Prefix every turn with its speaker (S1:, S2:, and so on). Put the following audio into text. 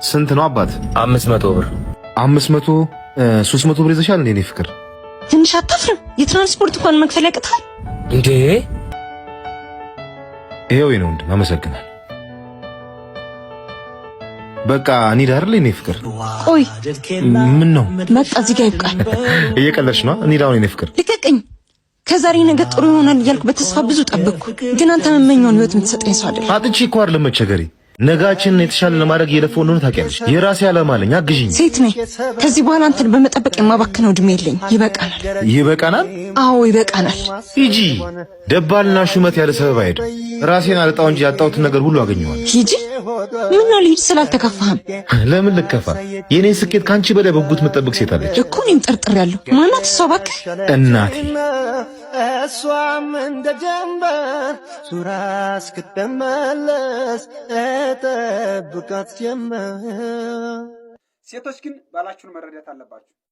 S1: ስንት ነው አባት?
S2: 500 ብር።
S1: 500 300 ብር ይዘሻል እንዴ? ፍቅር
S3: ትንሽ አታፍርም? የትራንስፖርት እንኳን መክፈል ያቅታል
S2: እንዴ?
S1: ይሄው ነው እንዴ? አመሰግናለሁ። በቃ እንሂድ አይደል? እኔ ፍቅር
S3: ቆይ
S1: ምን ነው?
S3: በቃ እዚህ ጋር ይብቃል።
S1: እየቀለድሽ ነው? እንሂድ አሁን። እኔ ፍቅር
S3: ልቀቀኝ። ከዛሬ ነገ ጥሩ ይሆናል እያልኩ በተስፋ ብዙ ጠበቅኩ፣ ግን አንተ መመኛውን ህይወት የምትሰጠኝ ሰው አይደል።
S1: አጥቼ እኮ አይደለም መቸገሬ፣ ነጋችንን የተሻለ ለማድረግ እየለፈው እንደሆነ ታውቂያለሽ። የራሴ ዓላማ አለኝ፣ አግዢኝ።
S3: ሴት ነኝ። ከዚህ በኋላ አንተን በመጠበቅ የማባክነው እድሜ የለኝ። ይበቃናል።
S1: ይበቃናል?
S3: አዎ ይበቃናል።
S1: ሂጂ። ደባልና ሹመት ያለ ሰበብ አይሄድም። ራሴን አልጣው እንጂ ያጣሁትን ነገር ሁሉ አገኘዋለሁ።
S3: ሂጂ። ምን ነው ልሂድ ስላልተከፋህም?
S1: ለምን ልከፋ? የኔን ስኬት ካንቺ በላይ በጉት የምትጠብቅ ሴት አለች
S3: እኮ። እኔም ጠርጥሬያለሁ። ማናት እሷ? እባክህ
S1: እናቴ።
S4: እሷም እንደ ጀንበር ሱራ እስክትመለስ እጠብቃት ጀመር።
S5: ሴቶች ግን ባላችሁን መረዳት አለባችሁ።